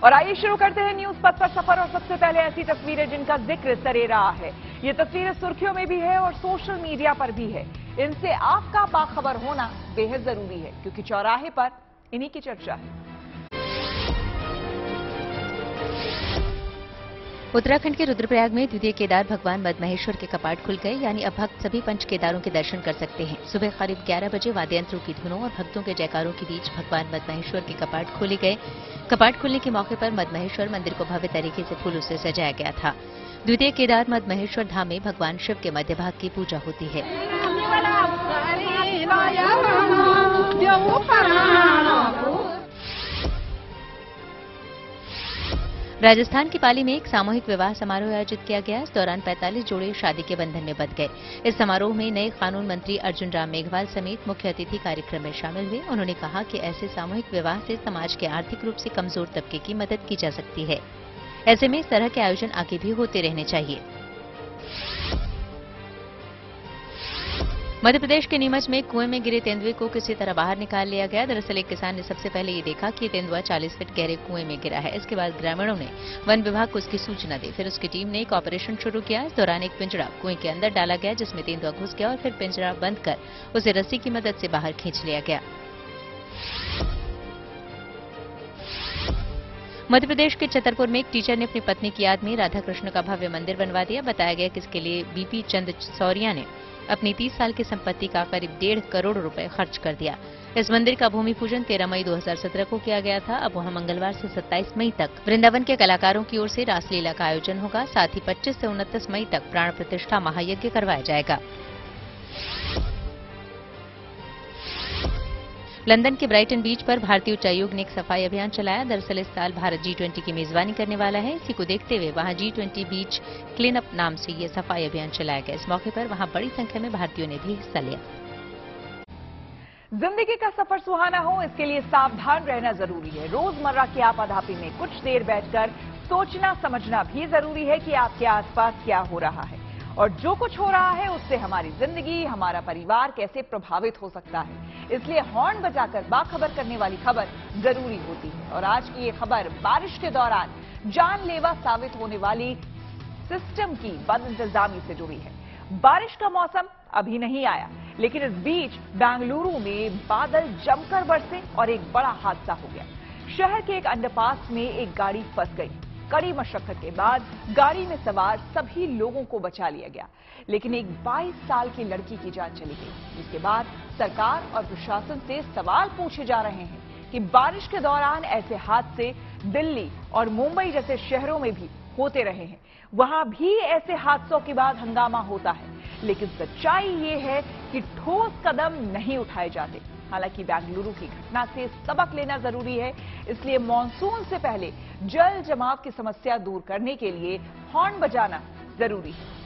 और आइए शुरू करते हैं न्यूज पथ पर सफर। और सबसे पहले ऐसी तस्वीरें जिनका जिक्र सरे रहा है। ये तस्वीरें सुर्खियों में भी है और सोशल मीडिया पर भी है। इनसे आपका बाखबर होना बेहद जरूरी है, क्योंकि चौराहे पर इन्हीं की चर्चा है। उत्तराखंड के रुद्रप्रयाग में द्वितीय केदार भगवान मदमहेश्वर के कपाट खुल गए, यानी अब भक्त सभी पंच केदारों के दर्शन कर सकते हैं। सुबह करीब 11 बजे वाद्ययंत्रों की धुनों और भक्तों के जयकारों के बीच भगवान मदमहेश्वर के कपाट खोले गए। कपाट खुलने के मौके पर मदमहेश्वर मंदिर को भव्य तरीके से फूलों से सजाया गया था। द्वितीय केदार मदमहेश्वर धाम में भगवान शिव के मध्य भाग की पूजा होती है। राजस्थान की पाली में एक सामूहिक विवाह समारोह आयोजित किया गया। इस दौरान 45 जोड़े शादी के बंधन में बंध गए। इस समारोह में नए कानून मंत्री अर्जुन राम मेघवाल समेत मुख्य अतिथि कार्यक्रम में शामिल हुए। उन्होंने कहा कि ऐसे सामूहिक विवाह से समाज के आर्थिक रूप से कमजोर तबके की मदद की जा सकती है। ऐसे में इस तरह के आयोजन आगे भी होते रहने चाहिए। मध्य प्रदेश के नीमच में कुएं में गिरे तेंदुए को किसी तरह बाहर निकाल लिया गया। दरअसल एक किसान ने सबसे पहले ये देखा कि तेंदुआ 40 फीट गहरे कुएं में गिरा है। इसके बाद ग्रामीणों ने वन विभाग को उसकी सूचना दी। फिर उसकी टीम ने एक ऑपरेशन शुरू किया। इस दौरान एक पिंजरा कुएं के अंदर डाला गया, जिसमें तेंदुआ घुस गया और फिर पिंजरा बंद कर उसे रस्सी की मदद से बाहर खींच लिया गया। मध्य प्रदेश के छतरपुर में एक टीचर ने अपनी पत्नी की याद में राधा कृष्ण का भव्य मंदिर बनवा दिया। बताया गया कि इसके लिए बीपी चंद सौरिया ने अपनी 30 साल की संपत्ति का करीब 1.5 करोड़ रुपए खर्च कर दिया। इस मंदिर का भूमि पूजन 13 मई 2017 को किया गया था। अब वहां मंगलवार से 27 मई तक वृंदावन के कलाकारों की ओर से रासलीला का आयोजन होगा। साथ ही 25 से 29 मई तक प्राण प्रतिष्ठा महायज्ञ करवाया जाएगा। लंदन के ब्राइटन बीच पर भारतीय उच्चायोग ने एक सफाई अभियान चलाया। दरअसल इस साल भारत G20 की मेजबानी करने वाला है। इसी को देखते हुए वहां G20 बीच क्लीन अप नाम से ये सफाई अभियान चलाया गया। इस मौके पर वहां बड़ी संख्या में भारतीयों ने भी हिस्सा लिया। जिंदगी का सफर सुहाना हो, इसके लिए सावधान रहना जरूरी है। रोजमर्रा की आपाधापी में कुछ देर बैठकर सोचना समझना भी जरूरी है कि आपके आसपास क्या हो रहा है और जो कुछ हो रहा है उससे हमारी जिंदगी, हमारा परिवार कैसे प्रभावित हो सकता है। इसलिए हॉर्न बजाकर बाखबर करने वाली खबर जरूरी होती है। और आज की ये खबर बारिश के दौरान जानलेवा साबित होने वाली सिस्टम की बदइंतजामी से जुड़ी है। बारिश का मौसम अभी नहीं आया, लेकिन इस बीच बेंगलुरु में बादल जमकर बरसे और एक बड़ा हादसा हो गया। शहर के एक अंडरपास में एक गाड़ी फंस गई। कड़ी मशक्कत के बाद गाड़ी में सवार सभी लोगों को बचा लिया गया, लेकिन एक 22 साल की लड़की की जान चली गई। जिसके बाद सरकार और प्रशासन से सवाल पूछे जा रहे हैं कि बारिश के दौरान ऐसे हादसे दिल्ली और मुंबई जैसे शहरों में भी होते रहे हैं। वहां भी ऐसे हादसों के बाद हंगामा होता है, लेकिन सच्चाई ये है कि ठोस कदम नहीं उठाए जाते। हालांकि बेंगलुरु की घटना से सबक लेना जरूरी है, इसलिए मॉनसून से पहले जल जमाव की समस्या दूर करने के लिए हॉर्न बजाना जरूरी है।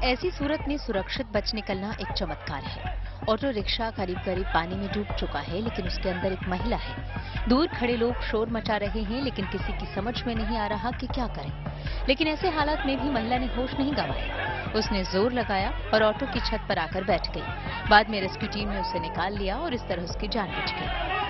ऐसी सूरत में सुरक्षित बच निकलना एक चमत्कार है। ऑटो रिक्शा करीब करीब पानी में डूब चुका है, लेकिन उसके अंदर एक महिला है। दूर खड़े लोग शोर मचा रहे हैं, लेकिन किसी की समझ में नहीं आ रहा कि क्या करें। लेकिन ऐसे हालात में भी महिला ने होश नहीं गंवाया। उसने जोर लगाया और ऑटो की छत पर आकर बैठ गई। बाद में रेस्क्यू टीम ने उसे निकाल लिया और इस तरह उसकी जान बच गई।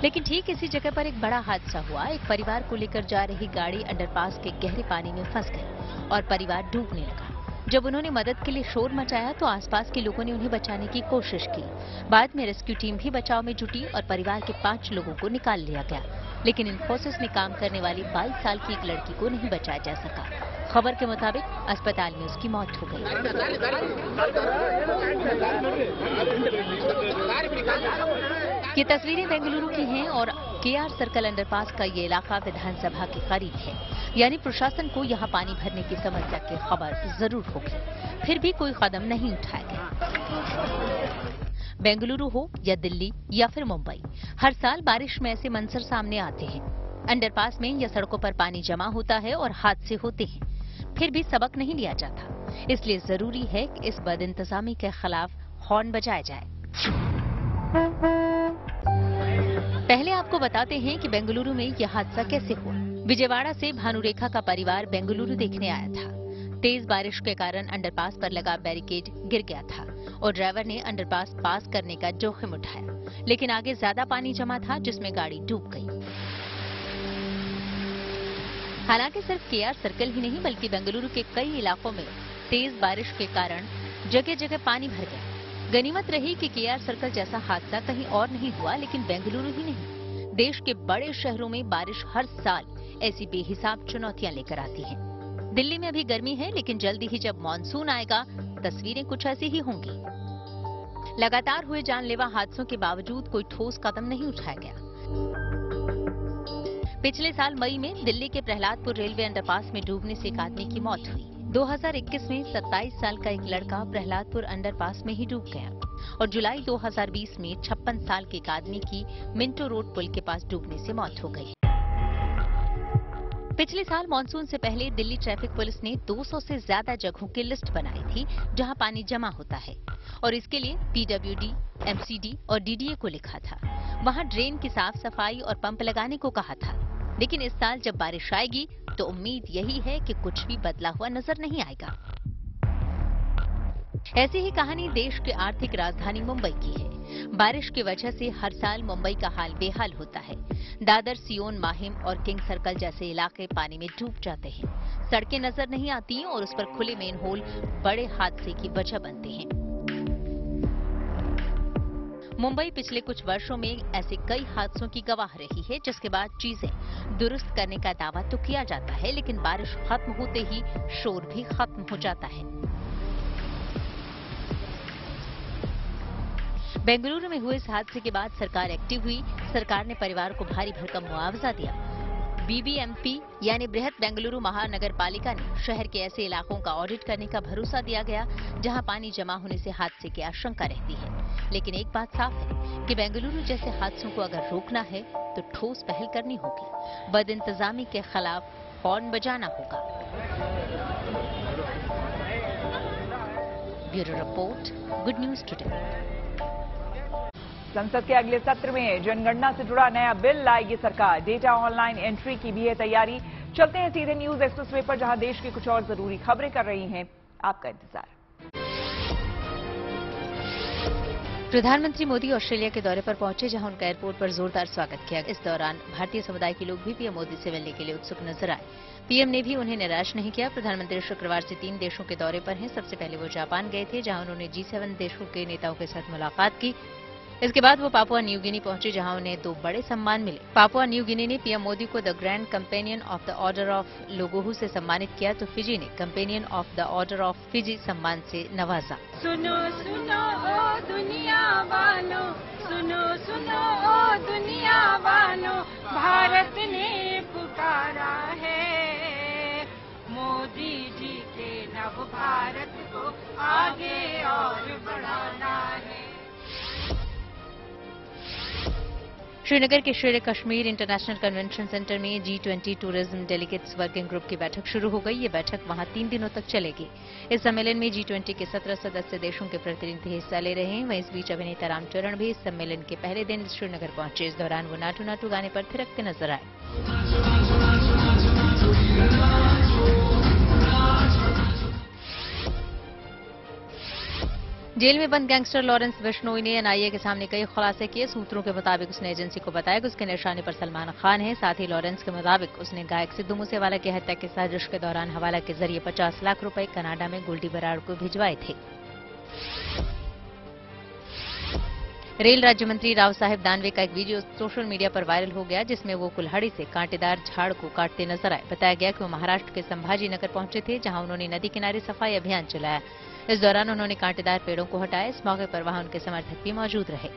लेकिन ठीक इसी जगह पर एक बड़ा हादसा हुआ। एक परिवार को लेकर जा रही गाड़ी अंडरपास के गहरे पानी में फंस गई और परिवार डूबने लगा। जब उन्होंने मदद के लिए शोर मचाया तो आसपास के लोगों ने उन्हें बचाने की कोशिश की। बाद में रेस्क्यू टीम भी बचाव में जुटी और परिवार के 5 लोगों को निकाल लिया गया। लेकिन इंफोसिस में काम करने वाली 22 साल की एक लड़की को नहीं बचाया जा सका। खबर के मुताबिक अस्पताल में उसकी मौत हो गई। ये तस्वीरें बेंगलुरु की हैं और KR सर्कल अंडरपास का ये इलाका विधानसभा के करीब है, यानी प्रशासन को यहाँ पानी भरने की समस्या की खबर जरूर होगी, फिर भी कोई कदम नहीं उठाया गया। बेंगलुरु हो या दिल्ली या फिर मुंबई, हर साल बारिश में ऐसे मंजर सामने आते हैं। अंडरपास में या सड़कों पर पानी जमा होता है और हादसे होते हैं, फिर भी सबक नहीं लिया जाता। इसलिए जरूरी है कि इस बदइंतजामी के खिलाफ हॉर्न बजाया जाए। पहले आपको बताते हैं कि बेंगलुरु में यह हादसा कैसे हुआ। विजयवाड़ा से भानुरेखा का परिवार बेंगलुरु देखने आया था। तेज बारिश के कारण अंडरपास पर लगा बैरिकेड गिर गया था और ड्राइवर ने अंडरपास पास करने का जोखिम उठाया, लेकिन आगे ज्यादा पानी जमा था जिसमें गाड़ी डूब गई। हालांकि सिर्फ केआर सर्कल ही नहीं बल्कि बेंगलुरु के कई इलाकों में तेज बारिश के कारण जगह जगह पानी भर गया। गनीमत रही कि केआर सर्कल जैसा हादसा कहीं और नहीं हुआ, लेकिन बेंगलुरु ही नहीं, देश के बड़े शहरों में बारिश हर साल ऐसी बेहिसाब चुनौतियां लेकर आती है। दिल्ली में अभी गर्मी है, लेकिन जल्दी ही जब मानसून आएगा तस्वीरें कुछ ऐसी ही होंगी। लगातार हुए जानलेवा हादसों के बावजूद कोई ठोस कदम नहीं उठाया गया। पिछले साल मई में दिल्ली के प्रहलादपुर रेलवे अंडरपास में डूबने से एक आदमी की मौत हुई। 2021 में 27 साल का एक लड़का प्रहलादपुर अंडरपास में ही डूब गया और जुलाई 2020 में 56 साल के एक आदमी की मिंटो रोड पुल के पास डूबने से मौत हो गई। पिछले साल मानसून से पहले दिल्ली ट्रैफिक पुलिस ने 200 से ज्यादा जगहों की लिस्ट बनाई थी जहां पानी जमा होता है और इसके लिए पीडब्ल्यूडी, एमसीडी और डीडीए को लिखा था। वहां ड्रेन की साफ सफाई और पंप लगाने को कहा था। लेकिन इस साल जब बारिश आएगी तो उम्मीद यही है कि कुछ भी बदला हुआ नजर नहीं आएगा। ऐसी ही कहानी देश की आर्थिक राजधानी मुंबई की है। बारिश की वजह से हर साल मुंबई का हाल बेहाल होता है। दादर, सियोन, माहिम और किंग सर्कल जैसे इलाके पानी में डूब जाते हैं। सड़कें नजर नहीं आती और उस पर खुले मेन होल बड़े हादसे की वजह बनते हैं। मुंबई पिछले कुछ वर्षों में ऐसे कई हादसों की गवाह रही है, जिसके बाद चीजें दुरुस्त करने का दावा तो किया जाता है, लेकिन बारिश खत्म होते ही शोर भी खत्म हो जाता है। बेंगलुरु में हुए इस हादसे के बाद सरकार एक्टिव हुई। सरकार ने परिवार को भारी भरकम मुआवजा दिया। बीबीएमपी यानी बृहत बेंगलुरु महानगर पालिका ने शहर के ऐसे इलाकों का ऑडिट करने का भरोसा दिया गया जहां पानी जमा होने से हादसे की आशंका रहती है। लेकिन एक बात साफ है कि बेंगलुरु जैसे हादसों को अगर रोकना है तो ठोस पहल करनी होगी। बदइंतजामी के खिलाफ हॉर्न बजाना होगा। Bureau report, good news today. संसद के अगले सत्र में जनगणना से जुड़ा नया बिल लाएगी सरकार। डेटा ऑनलाइन एंट्री की भी है तैयारी। चलते हैं सीधे न्यूज एक्सप्रेसवे पर, जहां देश की कुछ और जरूरी खबरें कर रही हैं आपका इंतजार। प्रधानमंत्री मोदी ऑस्ट्रेलिया के दौरे पर पहुंचे, जहां उनका एयरपोर्ट पर जोरदार स्वागत किया। इस दौरान भारतीय समुदाय के लोग भी पीएम मोदी से मिलने के लिए उत्सुक नजर आए। पीएम ने भी उन्हें निराश नहीं किया। प्रधानमंत्री शुक्रवार से 3 देशों के दौरे पर हैं। सबसे पहले वो जापान गए थे, जहां उन्होंने G7 देशों के नेताओं के साथ मुलाकात की। इसके बाद वो पापुआ न्यू गिनी पहुंचे, जहां उन्हें 2 बड़े सम्मान मिले। पापुआ न्यू गिनी ने पीएम मोदी को the grand companion of the order of लोगोहू से सम्मानित किया, तो फिजी ने companion of the order of Fiji सम्मान से नवाजा। सुनो सुनो ओ दुनिया वालों, सुनो सुनो ओ दुनिया वालों, भारत ने पुकारा है मोदी जी के नव भारत को आगे और बढ़ाना है। श्रीनगर के शेर कश्मीर इंटरनेशनल कन्वेंशन सेंटर में G20 tourism delegates working group की बैठक शुरू हो गई। ये बैठक वहां 3 दिनों तक चलेगी। इस सम्मेलन में G20 के 17 सदस्य देशों के प्रतिनिधि हिस्सा ले रहे हैं। वहीं इस बीच अभिनेता रामचरण भी इस सम्मेलन के पहले दिन श्रीनगर पहुंचे। इस दौरान वो नाटू नाटू गाने पर थिरकते नजर आए। जेल में बंद गैंगस्टर लॉरेंस बिश्नोई ने एनआईए के सामने कई खुलासे किए। सूत्रों के मुताबिक उसने एजेंसी को बताया कि उसके निशाने पर सलमान खान है। साथ ही लॉरेंस के मुताबिक उसने गायक सिद्धू मूसेवाला की हत्या की साजिश के दौरान हवाला के जरिए 50 लाख रुपए कनाडा में गोल्डी बराड़ को भिजवाए थे। रेल राज्य मंत्री राव साहेब दानवे का एक वीडियो सोशल मीडिया पर वायरल हो गया, जिसमें वो कुल्हाड़ी से कांटेदार झाड़ को काटते नजर आए। बताया गया कि वो महाराष्ट्र के संभाजी नगर पहुंचे थे, जहां उन्होंने नदी किनारे सफाई अभियान चलाया। इस दौरान उन्होंने कांटेदार पेड़ों को हटाया। इस मौके पर वहां उनके समर्थक भी मौजूद रहे।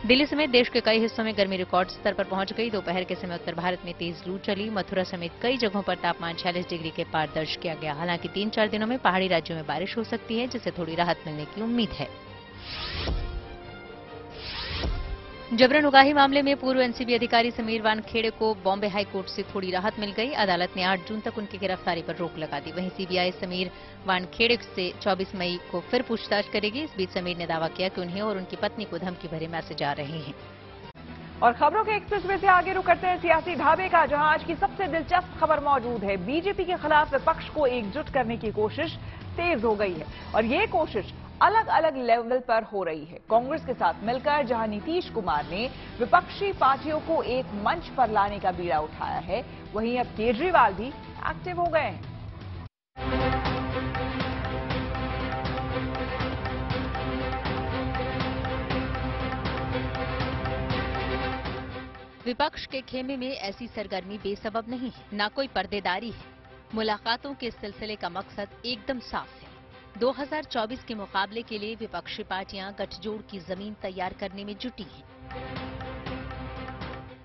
दिल्ली समेत देश के कई हिस्सों में गर्मी रिकॉर्ड स्तर पर पहुंच गई। दोपहर के समय उत्तर भारत में तेज लू चली। मथुरा समेत कई जगहों पर तापमान 46 डिग्री के पार दर्ज किया गया। हालांकि 3-4 दिनों में पहाड़ी राज्यों में बारिश हो सकती है, जिससे थोड़ी राहत मिलने की उम्मीद है। जबरन उगाही मामले में पूर्व एनसीबी अधिकारी समीर वानखेड़े को बॉम्बे हाई कोर्ट से थोड़ी राहत मिल गई। अदालत ने 8 जून तक उनकी गिरफ्तारी पर रोक लगा दी। वहीं सीबीआई समीर वानखेड़े से 24 मई को फिर पूछताछ करेगी। इस बीच समीर ने दावा किया कि उन्हें और उनकी पत्नी को धमकी भरे मैसेज आ रहे हैं। और खबरों के एक्सप्रेसवे से आगे रुक करते हैं सियासी ढाबे का, जहां आज की सबसे दिलचस्प खबर मौजूद है। बीजेपी के खिलाफ विपक्ष को एकजुट करने की कोशिश तेज हो गई है और ये कोशिश अलग अलग लेवल पर हो रही है। कांग्रेस के साथ मिलकर जहां नीतीश कुमार ने विपक्षी पार्टियों को एक मंच पर लाने का बीड़ा उठाया है, वहीं अब केजरीवाल भी एक्टिव हो गए हैं। विपक्ष के खेमे में ऐसी सरगर्मी बेसबब नहीं है, ना कोई पर्देदारी है। मुलाकातों के सिलसिले का मकसद एकदम साफ है। 2024 के मुकाबले के लिए विपक्षी पार्टियां गठजोड़ की जमीन तैयार करने में जुटी हैं।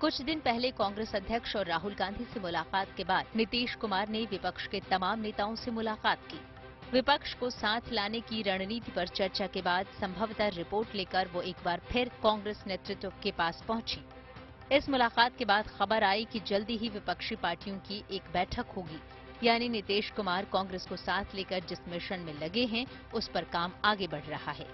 कुछ दिन पहले कांग्रेस अध्यक्ष और राहुल गांधी से मुलाकात के बाद नीतीश कुमार ने विपक्ष के तमाम नेताओं से मुलाकात की। विपक्ष को साथ लाने की रणनीति पर चर्चा के बाद संभवतः रिपोर्ट लेकर वो एक बार फिर कांग्रेस नेतृत्व के पास पहुंची। इस मुलाकात के बाद खबर आई कि जल्दी ही विपक्षी पार्टियों की एक बैठक होगी, यानी नीतीश कुमार कांग्रेस को साथ लेकर जिस मिशन में लगे हैं उस पर काम आगे बढ़ रहा है।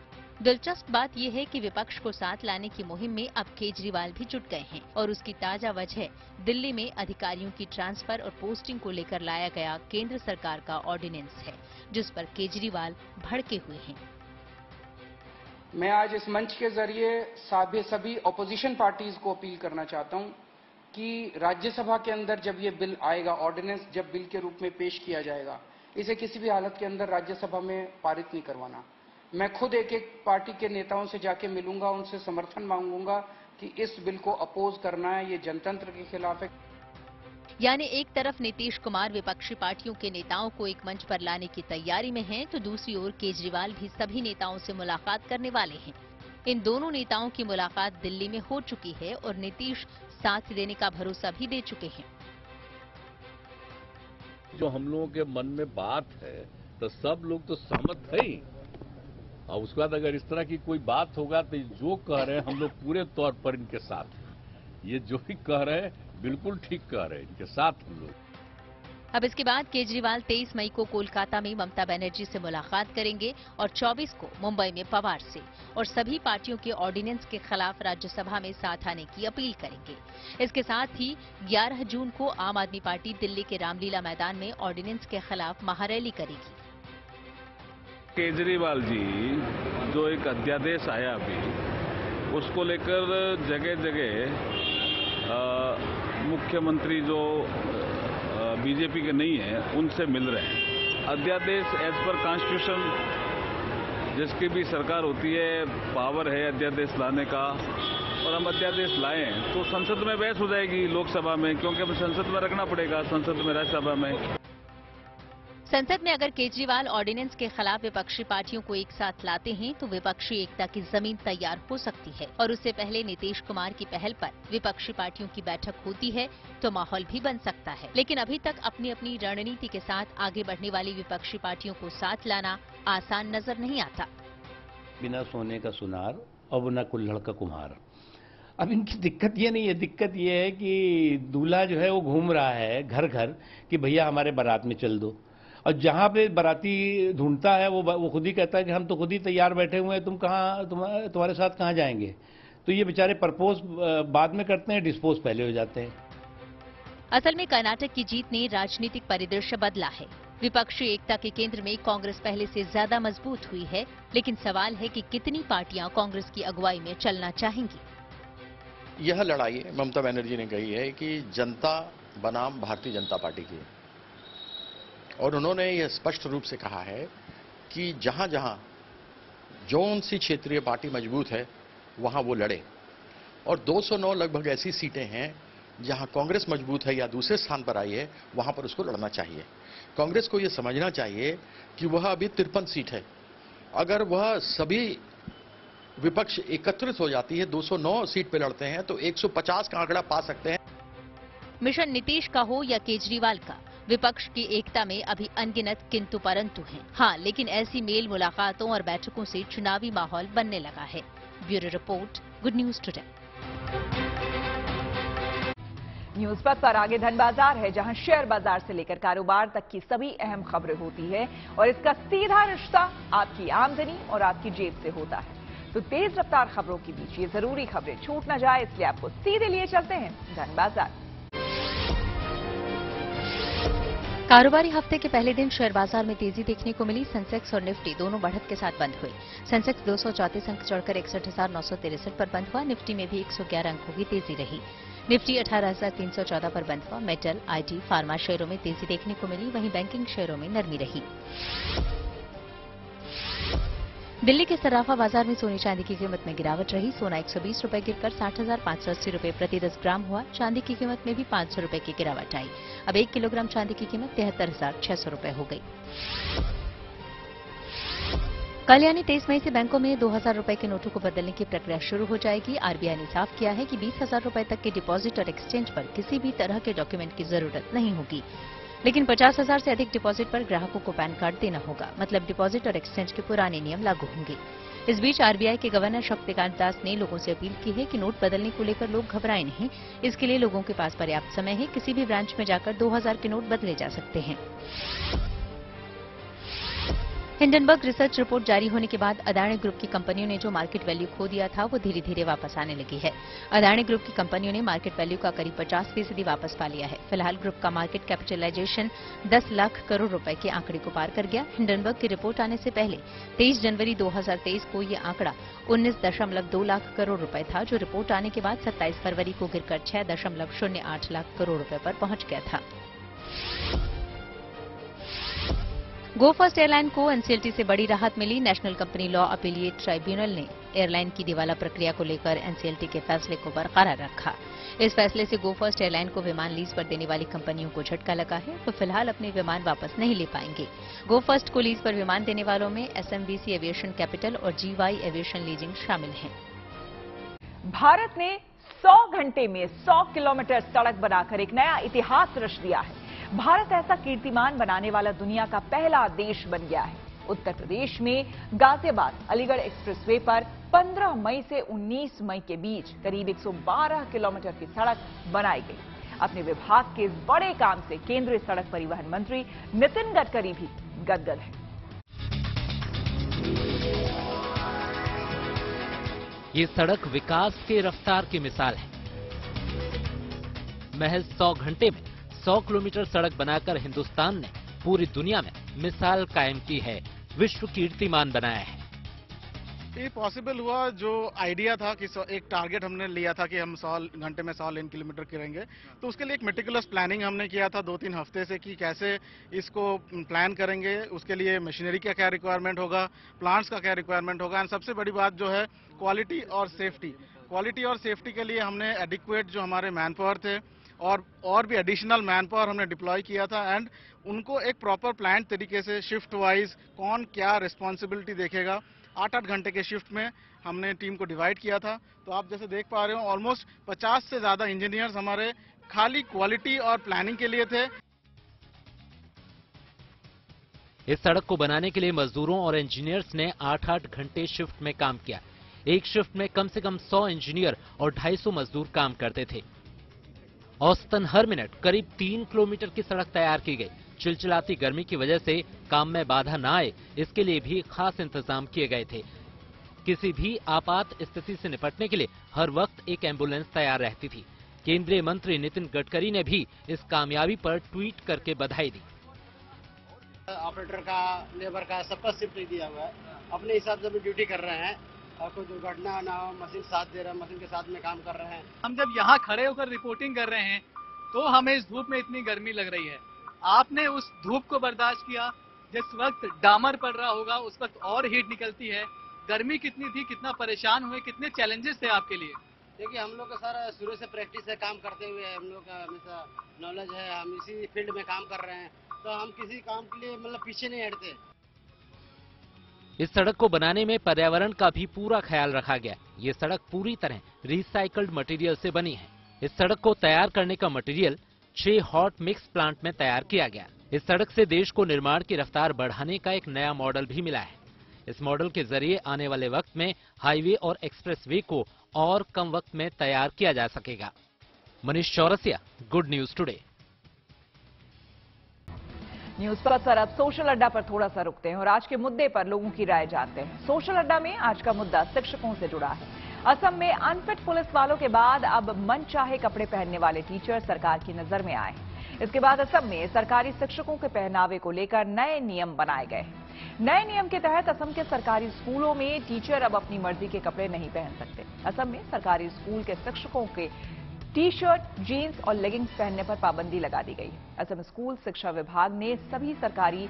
दिलचस्प बात यह है कि विपक्ष को साथ लाने की मुहिम में अब केजरीवाल भी जुट गए हैं और उसकी ताजा वजह दिल्ली में अधिकारियों की ट्रांसफर और पोस्टिंग को लेकर लाया गया केंद्र सरकार का ऑर्डिनेंस है, जिस पर केजरीवाल भड़के हुए हैं। मैं आज इस मंच के जरिए सभी ऑपोजिशन पार्टीज को अपील करना चाहता हूं कि राज्यसभा के अंदर जब ये बिल आएगा, ऑर्डिनेंस जब बिल के रूप में पेश किया जाएगा, इसे किसी भी हालत के अंदर राज्यसभा में पारित नहीं करवाना। मैं खुद एक एक पार्टी के नेताओं से जाके मिलूंगा, उनसे समर्थन मांगूंगा कि इस बिल को अपोज करना है, ये जनतंत्र के खिलाफ है। यानी एक तरफ नीतीश कुमार विपक्षी पार्टियों के नेताओं को एक मंच पर लाने की तैयारी में हैं, तो दूसरी ओर केजरीवाल भी सभी नेताओं से मुलाकात करने वाले हैं। इन दोनों नेताओं की मुलाकात दिल्ली में हो चुकी है और नीतीश साथ देने का भरोसा भी दे चुके हैं। जो हम लोगों के मन में बात है तो सब लोग तो सहमत है ही, और उसके बाद अगर इस तरह की कोई बात होगा तो जो कह रहे हैं हम लोग पूरे तौर पर इनके साथ हैं। ये जो भी कह रहे हैं बिल्कुल ठीक कह रहे हैं, इनके साथ हम लोग। अब इसके बाद केजरीवाल 23 मई को कोलकाता में ममता बनर्जी से मुलाकात करेंगे और 24 को मुंबई में पवार से, और सभी पार्टियों के ऑर्डिनेंस के खिलाफ राज्यसभा में साथ आने की अपील करेंगे। इसके साथ ही 11 जून को आम आदमी पार्टी दिल्ली के रामलीला मैदान में ऑर्डिनेंस के खिलाफ महारैली करेगी। केजरीवाल जी जो एक अध्यादेश आया अभी, उसको लेकर जगह जगह मुख्यमंत्री जो बीजेपी के नहीं है उनसे मिल रहे हैं। अध्यादेश एज पर कॉन्स्टिट्यूशन जिसकी भी सरकार होती है, पावर है अध्यादेश लाने का, और हम अध्यादेश लाएं तो संसद में बहस हो जाएगी लोकसभा में, क्योंकि हमें संसद में रखना पड़ेगा, संसद में राज्यसभा में। संसद में अगर केजरीवाल ऑर्डिनेंस के खिलाफ विपक्षी पार्टियों को एक साथ लाते हैं तो विपक्षी एकता की जमीन तैयार हो सकती है, और उससे पहले नीतीश कुमार की पहल पर विपक्षी पार्टियों की बैठक होती है तो माहौल भी बन सकता है। लेकिन अभी तक अपनी अपनी रणनीति के साथ आगे बढ़ने वाली विपक्षी पार्टियों को साथ लाना आसान नजर नहीं आता। बिना सोने का सुनार और न कुल्हड़ का कुम्हार। अब इनकी दिक्कत ये नहीं है, दिक्कत ये है कि दूल्हा जो है वो घूम रहा है घर घर कि भैया हमारे बारात में चल दो, और जहां पे बाराती ढूंढता है वो खुद ही कहता है कि हम तो खुद ही तैयार बैठे हुए हैं, तुम्हारे साथ कहां जाएंगे। तो ये बेचारे प्रपोज बाद में करते हैं, डिस्पोज पहले हो जाते हैं। असल में कर्नाटक की जीत ने राजनीतिक परिदृश्य बदला है। विपक्षी एकता के केंद्र में कांग्रेस पहले से ज्यादा मजबूत हुई है, लेकिन सवाल है कि कितनी पार्टियां कांग्रेस की अगुवाई में चलना चाहेंगी। यह लड़ाई ममता बनर्जी ने कही है कि जनता बनाम भारतीय जनता पार्टी की, और उन्होंने यह स्पष्ट रूप से कहा है कि जहां जहां जौन सी क्षेत्रीय पार्टी मजबूत है वहां वो लड़े, और 209 लगभग ऐसी सीटें हैं जहां कांग्रेस मजबूत है या दूसरे स्थान पर आई है, वहां पर उसको लड़ना चाहिए। कांग्रेस को यह समझना चाहिए कि वह अभी 53 सीट है, अगर वह सभी विपक्ष एकत्रित हो जाती है, 209 सीट पे लड़ते हैं तो 150 का आंकड़ा पा सकते हैं। मिशन नीतीश का हो या केजरीवाल का, विपक्ष की एकता में अभी अनगिनत किंतु परंतु हैं। हाँ, लेकिन ऐसी मेल मुलाकातों और बैठकों से चुनावी माहौल बनने लगा है। Bureau report, good news today. News पथ पर आगे धन बाजार है, जहां शेयर बाजार से लेकर कारोबार तक की सभी अहम खबरें होती है और इसका सीधा रिश्ता आपकी आमदनी और आपकी जेब से होता है। तो तेज रफ्तार खबरों के बीच ये जरूरी खबरें छूट न जाए, इसलिए आपको सीधे लिए चलते हैं धन बाजार। कारोबारी हफ्ते के पहले दिन शेयर बाजार में तेजी देखने को मिली। सेंसेक्स और निफ्टी दोनों बढ़त के साथ बंद हुए। सेंसेक्स 234 अंक चढ़कर 61,963 पर बंद हुआ। निफ्टी में भी 111 अंकों की तेजी रही। निफ्टी 18,314 पर बंद हुआ। मेटल, आईटी, फार्मा शेयरों में तेजी देखने को मिली, वहीं बैंकिंग शेयरों में नरमी रही। दिल्ली के सराफा बाजार में सोने चांदी की कीमत में गिरावट रही। सोना 120 रुपए गिरकर 60,580 रुपए प्रति 10 ग्राम हुआ। चांदी की कीमत में भी 500 रुपए की गिरावट आई। अब 1 किलोग्राम चांदी की कीमत 73,600 रुपए हो गई। कल यानी 23 मई से बैंकों में 2,000 रुपए के नोटों को बदलने की प्रक्रिया शुरू हो जाएगी। आरबीआई ने साफ किया है कि 20,000 रुपए तक के डिपॉजिट और एक्सचेंज पर किसी भी तरह के डॉक्यूमेंट की जरूरत नहीं होगी, लेकिन 50,000 से अधिक डिपॉजिट पर ग्राहकों को पैन कार्ड देना होगा। मतलब डिपॉजिट और एक्सचेंज के पुराने नियम लागू होंगे। इस बीच आरबीआई के गवर्नर शक्तिकांत दास ने लोगों से अपील की है कि नोट बदलने को लेकर लोग घबराएं नहीं। इसके लिए लोगों के पास पर्याप्त समय है। किसी भी ब्रांच में जाकर 2,000 के नोट बदले जा सकते हैं। हिंडनबर्ग रिसर्च रिपोर्ट जारी होने के बाद अदानी ग्रुप की कंपनियों ने जो मार्केट वैल्यू खो दिया था वो धीरे धीरे वापस आने लगी है। अदानी ग्रुप की कंपनियों ने मार्केट वैल्यू का करीब 50% वापस पा लिया है। फिलहाल ग्रुप का मार्केट कैपिटलाइजेशन 10 लाख करोड़ रुपए के आंकड़े को पार कर गया। हिंडनबर्ग की रिपोर्ट आने से पहले 23 जनवरी 2023 को ये आंकड़ा 19.2 लाख करोड़ रुपए था, जो रिपोर्ट आने के बाद 27 फरवरी को गिरकर 6.08 लाख करोड़ रुपए पर पहुंच गया था। गो फर्स्ट एयरलाइन को एनसीएलटी से बड़ी राहत मिली। National Company Law Appellate Tribunal ने एयरलाइन की दिवाला प्रक्रिया को लेकर एनसीएलटी के फैसले को बरकरार रखा। इस फैसले से गो फर्स्ट एयरलाइन को विमान लीज पर देने वाली कंपनियों को झटका लगा है। वो फिलहाल अपने विमान वापस नहीं ले पाएंगे। गो फर्स्ट को लीज पर विमान देने वालों में एसएमबीसी एविएशन कैपिटल और जीवाई एविएशन लीजिंग शामिल हैं। भारत ने 100 घंटे में 100 किलोमीटर सड़क बनाकर एक नया इतिहास रच दिया है। भारत ऐसा कीर्तिमान बनाने वाला दुनिया का पहला देश बन गया है। उत्तर प्रदेश में गाजियाबाद अलीगढ़ एक्सप्रेसवे पर 15 मई से 19 मई के बीच करीब 112 किलोमीटर की सड़क बनाई गई। अपने विभाग के इस बड़े काम से केंद्रीय सड़क परिवहन मंत्री नितिन गडकरी भी गदगद है। ये सड़क विकास के रफ्तार की मिसाल है। महज 100 घंटे में 100 किलोमीटर सड़क बनाकर हिंदुस्तान ने पूरी दुनिया में मिसाल कायम की है, विश्व कीर्तिमान बनाया है। ये पॉसिबल हुआ, जो आइडिया था कि एक टारगेट हमने लिया था कि हम 100 घंटे में 100 लेन किलोमीटर करेंगे, तो उसके लिए एक मेटिकुलस प्लानिंग हमने किया था 2-3 हफ्ते से कि कैसे इसको प्लान करेंगे, उसके लिए मशीनरी का क्या रिक्वायरमेंट होगा, प्लांट्स का क्या रिक्वायरमेंट होगा, एंड सबसे बड़ी बात जो है क्वालिटी और सेफ्टी। क्वालिटी और सेफ्टी के लिए हमने एडिक्वेट जो हमारे मैन पावर थे और भी एडिशनल मैन पावर हमने डिप्लॉय किया था, एंड उनको एक प्रॉपर प्लान तरीके से शिफ्ट वाइज कौन क्या रिस्पॉन्सिबिलिटी देखेगा, 8-8 घंटे के शिफ्ट में हमने टीम को डिवाइड किया था। तो आप जैसे देख पा रहे हो ऑलमोस्ट 50 से ज्यादा इंजीनियर्स हमारे खाली क्वालिटी और प्लानिंग के लिए थे। इस सड़क को बनाने के लिए मजदूरों और इंजीनियर्स ने 8-8 घंटे शिफ्ट में काम किया। एक शिफ्ट में कम से कम 100 इंजीनियर और 250 मजदूर काम करते थे। औसतन हर मिनट करीब 3 किलोमीटर की सड़क तैयार की गई। चिलचिलाती गर्मी की वजह से काम में बाधा न आए, इसके लिए भी खास इंतजाम किए गए थे। किसी भी आपात स्थिति से निपटने के लिए हर वक्त एक एम्बुलेंस तैयार रहती थी। केंद्रीय मंत्री नितिन गडकरी ने भी इस कामयाबी पर ट्वीट करके बधाई दी। ऑपरेटर का, लेबर का सबका शिफ्ट दिया हुआ है, अपने हिसाब से भी ड्यूटी कर रहे हैं और कोई दुर्घटना ना हो, मशीन साथ दे रहा है, मशीन के साथ में काम कर रहे हैं। हम जब यहाँ खड़े होकर रिपोर्टिंग कर रहे हैं तो हमें इस धूप में इतनी गर्मी लग रही है। आपने उस धूप को बर्दाश्त किया। जिस वक्त डामर पड़ रहा होगा उस वक्त और हीट निकलती है। गर्मी कितनी थी, कितना परेशान हुए, कितने चैलेंजेस थे आपके लिए? देखिए, हम लोग का सारा शुरू से प्रैक्टिस है, काम करते हुए हम लोग का हमेशा नॉलेज है, हम इसी फील्ड में काम कर रहे हैं, तो हम किसी काम के लिए मतलब पीछे नहीं हटते। इस सड़क को बनाने में पर्यावरण का भी पूरा ख्याल रखा गया। ये सड़क पूरी तरह रिसाइकल्ड मटेरियल से बनी है। इस सड़क को तैयार करने का मटेरियल 6 हॉट मिक्स प्लांट में तैयार किया गया। इस सड़क से देश को निर्माण की रफ्तार बढ़ाने का एक नया मॉडल भी मिला है। इस मॉडल के जरिए आने वाले वक्त में हाईवे और एक्सप्रेसवे को और कम वक्त में तैयार किया जा सकेगा। Manish Chaurasia, good news today. News plus पर अब सोशल अड्डा पर थोड़ा सा रुकते हैं और आज के मुद्दे पर लोगों की राय जानते हैं। सोशल अड्डा में आज का मुद्दा शिक्षकों से जुड़ा है। असम में अनफिट पुलिस वालों के बाद अब मनचाहे कपड़े पहनने वाले टीचर सरकार की नजर में आए हैं। इसके बाद असम में सरकारी शिक्षकों के पहनावे को लेकर नए नियम बनाए गए हैं। नए नियम के तहत असम के सरकारी स्कूलों में टीचर अब अपनी मर्जी के कपड़े नहीं पहन सकते। असम में सरकारी स्कूल के शिक्षकों के टी शर्ट, जीन्स और लेगिंग्स पहनने पर पाबंदी लगा दी गई है। असम स्कूल शिक्षा विभाग ने सभी सरकारी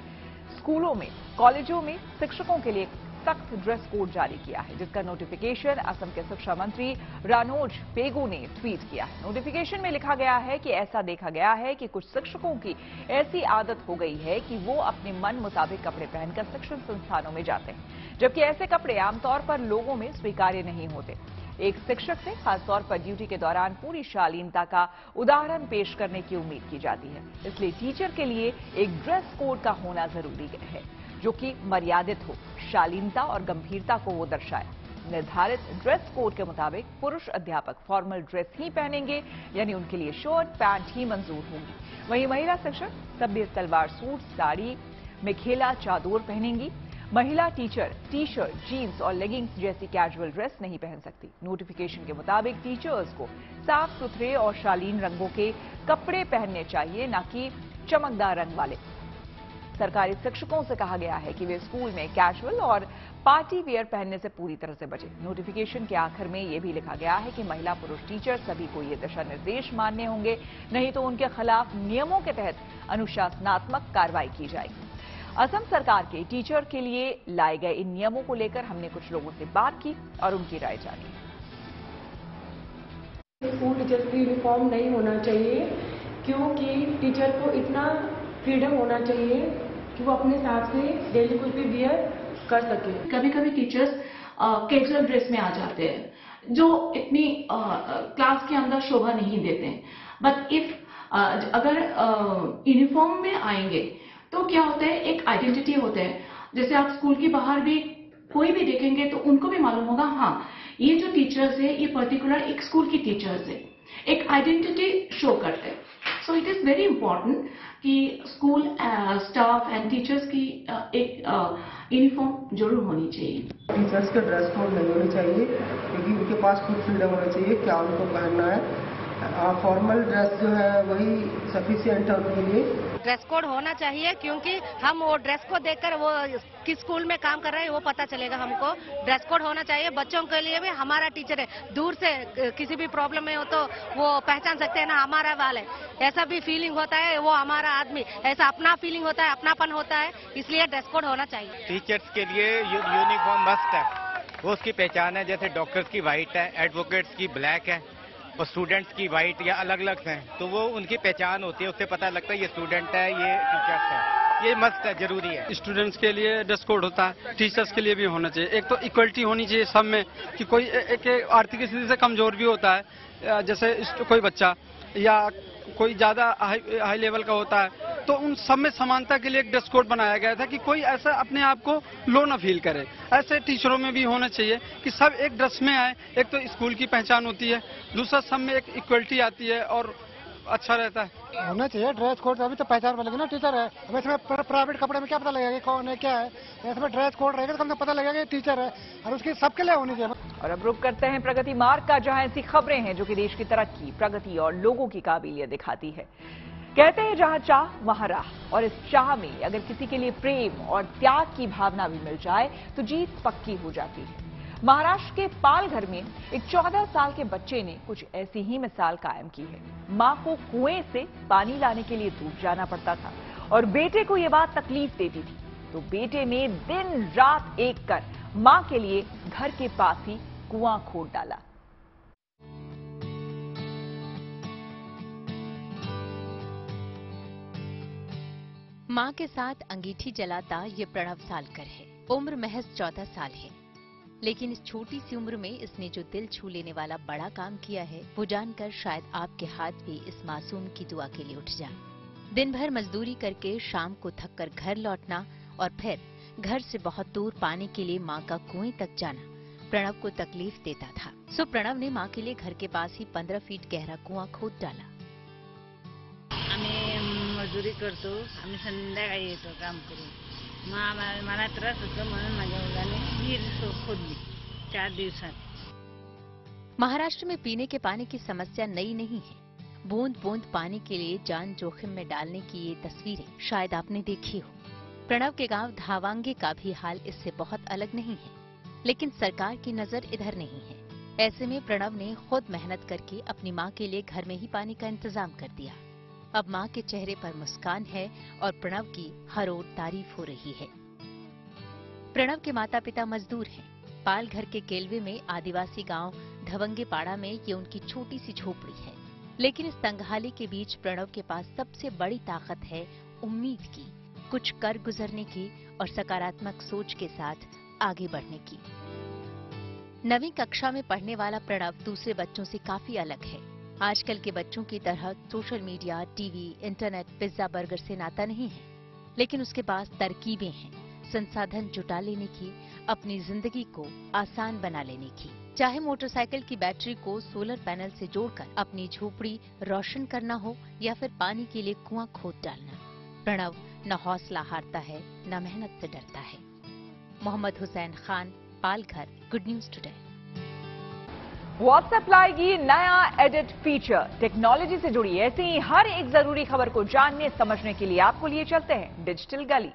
स्कूलों में, कॉलेजों में शिक्षकों के लिए सख्त ड्रेस कोड जारी किया है, जिसका नोटिफिकेशन असम के शिक्षा मंत्री रानोज पेगू ने ट्वीट किया है। नोटिफिकेशन में लिखा गया है कि ऐसा देखा गया है कि कुछ शिक्षकों की ऐसी आदत हो गई है कि वो अपने मन मुताबिक कपड़े पहनकर शिक्षण संस्थानों में जाते हैं, जबकि ऐसे कपड़े आमतौर पर लोगों में स्वीकार्य नहीं होते। एक शिक्षक से खासतौर पर ड्यूटी के दौरान पूरी शालीनता का उदाहरण पेश करने की उम्मीद की जाती है। इसलिए टीचर के लिए एक ड्रेस कोड का होना जरूरी है, जो कि मर्यादित हो, शालीनता और गंभीरता को वो दर्शाए। निर्धारित ड्रेस कोड के मुताबिक पुरुष अध्यापक फॉर्मल ड्रेस ही पहनेंगे, यानी उनके लिए शर्ट, पैंट ही मंजूर होंगी। वहीं महिला शिक्षक सभ्य सलवार सूट, साड़ी, मेखेला चादोर पहनेंगी। महिला टीचर टी शर्ट, जीन्स और लेगिंग्स जैसी कैजुअल ड्रेस नहीं पहन सकती। नोटिफिकेशन के मुताबिक टीचर्स को साफ सुथरे और शालीन रंगों के कपड़े पहनने चाहिए, न कि चमकदार रंग वाले। सरकारी शिक्षकों से कहा गया है कि वे स्कूल में कैजुअल और पार्टी वियर पहनने से पूरी तरह से बचें। नोटिफिकेशन के आखिर में यह भी लिखा गया है कि महिला पुरुष टीचर सभी को ये दिशा निर्देश मानने होंगे, नहीं तो उनके खिलाफ नियमों के तहत अनुशासनात्मक कार्रवाई की जाएगी। असम सरकार के टीचर के लिए लाए गए इन नियमों को लेकर हमने कुछ लोगों से बात की और उनकी राय जानी। स्कूल टीचर की यूनिफॉर्म नहीं होना चाहिए, क्योंकि टीचर को इतना फ्रीडम होना चाहिए कि वो अपने हिसाब से डेली कुछ भी वियर कर सके। कभी कभी टीचर्स कैजुअल ड्रेस में आ जाते हैं, जो इतनी क्लास के अंदर शोभा नहीं देते हैं। बट इफ अगर यूनिफॉर्म में आएंगे तो क्या होता है, एक आइडेंटिटी होता है। जैसे आप स्कूल के बाहर भी कोई भी देखेंगे तो उनको भी मालूम होगा, हाँ ये जो टीचर्स है ये पर्टिकुलर एक स्कूल की टीचर्स है, एक आइडेंटिटी शो करते हैं। So it is very important कि स्कूल स्टाफ एंड टीचर्स की एक यूनिफॉर्म जरूर होनी चाहिए। टीचर्स के ड्रेस कोड नहीं होने चाहिए, क्योंकि उनके पास खुद फ्रीडम होना चाहिए क्या उनको पहनना है। फॉर्मल ड्रेस जो है वही सफिशिएंट है उनके लिए। ड्रेस कोड होना चाहिए, क्योंकि हम वो ड्रेस को देखकर वो किस स्कूल में काम कर रहे हैं वो पता चलेगा हमको। ड्रेस कोड होना चाहिए। बच्चों के लिए भी हमारा टीचर है, दूर से किसी भी प्रॉब्लम में हो तो वो पहचान सकते हैं ना हमारा वाल है, ऐसा भी फीलिंग होता है, वो हमारा आदमी, ऐसा अपना फीलिंग होता है, अपनापन होता है, इसलिए ड्रेस कोड होना चाहिए। टीचर्स के लिए यूनिफॉर्म मस्ट है, वो उसकी पहचान है। जैसे डॉक्टर्स की व्हाइट है, एडवोकेट्स की ब्लैक है और स्टूडेंट्स की वाइट या अलग अलग हैं, तो वो उनकी पहचान होती है, उससे पता लगता है ये स्टूडेंट है, ये टीचर्स है। ये मस्त है, जरूरी है। स्टूडेंट्स के लिए ड्रेस कोड होता है, टीचर्स के लिए भी होना चाहिए। एक तो इक्वलिटी होनी चाहिए सब में, कि कोई एक आर्थिक स्थिति से कमजोर भी होता है, जैसे कोई बच्चा या कोई ज्यादा हाई लेवल का होता है, तो उन सब में समानता के लिए एक ड्रेस कोड बनाया गया था कि कोई ऐसा अपने आप को लो ना फील करे। ऐसे टीचरों में भी होना चाहिए कि सब एक ड्रेस में आए। एक तो स्कूल की पहचान होती है, दूसरा सब में एक इक्वलिटी आती है और अच्छा रहता है। होना चाहिए ड्रेस कोड, अभी तो पहचान बनेगी ना टीचर है। अब इसमें प्राइवेट कपड़े में क्या पता लगेगा कौन है क्या है, इसमें ड्रेस कोड रहेगा तो कम से पता लगेगा कि टीचर है, और उसकी सबके लिए होनी चाहिए। और अब रुक करते हैं प्रगति मार्ग का, जहां ऐसी खबरें हैं जो कि देश की तरक्की, प्रगति और लोगों की काबिलियत दिखाती है। कहते हैं जहां चाह वहां राह, और इस चाह में अगर किसी के लिए प्रेम और त्याग की भावना भी मिल जाए तो जीत पक्की हो जाती है। महाराष्ट्र के पालघर में एक 14 साल के बच्चे ने कुछ ऐसी ही मिसाल कायम की है। मां को कुएं से पानी लाने के लिए दूर जाना पड़ता था और बेटे को यह बात तकलीफ देती थी, तो बेटे ने दिन रात एक कर मां के लिए घर के पास ही कुआं खोद डाला। मां के साथ अंगीठी जलाता ये प्रणव सालकर है। उम्र महज 14 साल है, लेकिन इस छोटी सी उम्र में इसने जो दिल छू लेने वाला बड़ा काम किया है, वो जानकर शायद आपके हाथ भी इस मासूम की दुआ के लिए उठ जाए। दिन भर मजदूरी करके शाम को थककर घर लौटना और फिर घर से बहुत दूर पानी के लिए मां का कुएं तक जाना प्रणव को तकलीफ देता था। सो प्रणव ने मां के लिए घर के पास ही 15 फीट गहरा कुआं खोद डाला। मजुरी करतो, आम्ही संध्याकाळी येतो काम करून. मग मला त्रास होतो म्हणून माझ्या मुलाने विहीर खोदली 4 दिवसात. महाराष्ट्र में पीने के पानी की समस्या नई नहीं है. बूंद बूंद पानी के लिए जान जोखिम में डालने की ये तस्वीरें शायद आपने देखी हो. प्रणव के गांव धावांगे का भी हाल इससे बहुत अलग नहीं है, लेकिन सरकार की नजर इधर नहीं है. ऐसे में प्रणव ने खुद मेहनत करके अपनी मां के लिए घर में ही पानी का इंतजाम कर दिया. अब मां के चेहरे पर मुस्कान है और प्रणव की हर ओर तारीफ हो रही है. प्रणव के माता पिता मजदूर हैं. पालघर के केलवे में आदिवासी गांव धवंगे पाड़ा में ये उनकी छोटी सी झोपड़ी है. लेकिन इस तंगहाली के बीच प्रणव के पास सबसे बड़ी ताकत है उम्मीद की, कुछ कर गुजरने की और सकारात्मक सोच के साथ आगे बढ़ने की. 9वीं कक्षा में पढ़ने वाला प्रणव दूसरे बच्चों से काफी अलग है. आजकल के बच्चों की तरह social media, TV, internet, pizza, burger से नाता नहीं है, लेकिन उसके पास तरकीबें हैं, संसाधन जुटा लेने की, अपनी जिंदगी को आसान बना लेने की. चाहे मोटरसाइकिल की बैटरी को सोलर पैनल से जोड़कर अपनी झोपड़ी रोशन करना हो या फिर पानी के लिए कुआं खोद डालना, प्रणव न हौसला हारता है न मेहनत से डरता है. Mohammad Hussain Khan, Palghar, good news today. WhatsApp लाएगी नया एडिट फीचर. टेक्नोलॉजी से जुड़ी ऐसी ही हर एक जरूरी खबर को जानने समझने के लिए आपको लिए चलते हैं डिजिटल गली.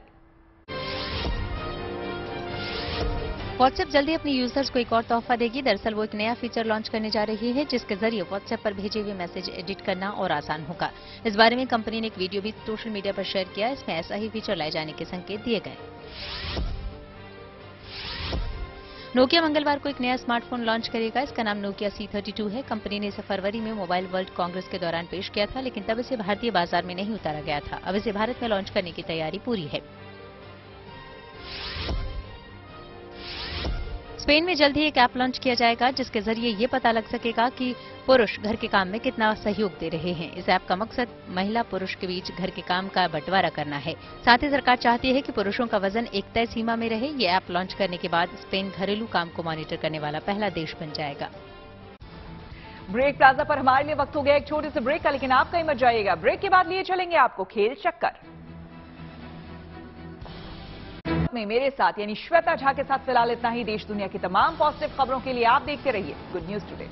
व्हाट्सएप जल्दी अपने यूजर्स को एक और तोहफा देगी. दरअसल वो एक नया फीचर लॉन्च करने जा रही है जिसके जरिए व्हाट्सएप पर भेजे हुए मैसेज एडिट करना और आसान होगा. इस बारे में कंपनी ने एक वीडियो भी सोशल मीडिया पर शेयर किया. इसमें ऐसा ही फीचर लाए जाने के संकेत दिए गए. नोकिया मंगलवार को एक नया स्मार्टफोन लॉन्च करेगा. इसका नाम नोकिया C32 है. कंपनी ने इसे फरवरी में मोबाइल वर्ल्ड कांग्रेस के दौरान पेश किया था, लेकिन तब इसे भारतीय बाजार में नहीं उतारा गया था. अब इसे भारत में लॉन्च करने की तैयारी पूरी है. स्पेन में जल्द ही एक ऐप लॉन्च किया जाएगा जिसके जरिए ये पता लग सकेगा कि पुरुष घर के काम में कितना सहयोग दे रहे हैं. इस ऐप का मकसद महिला पुरुष के बीच घर के काम का बंटवारा करना है. साथ ही सरकार चाहती है कि पुरुषों का वजन एक तय सीमा में रहे. ये ऐप लॉन्च करने के बाद स्पेन घरेलू काम को मॉनिटर करने वाला पहला देश बन जाएगा. ब्रेक प्लाजा पर हमारे लिए वक्त हो गया एक छोटे से ब्रेक का, लेकिन आप कहीं मत जाइएगा. ब्रेक के बाद लिए चलेंगे आपको खेल चक्कर में. मेरे साथ यानी श्वेता झा के साथ फिलहाल इतना ही. देश दुनिया की तमाम पॉजिटिव खबरों के लिए आप देखते रहिए गुड न्यूज टुडे.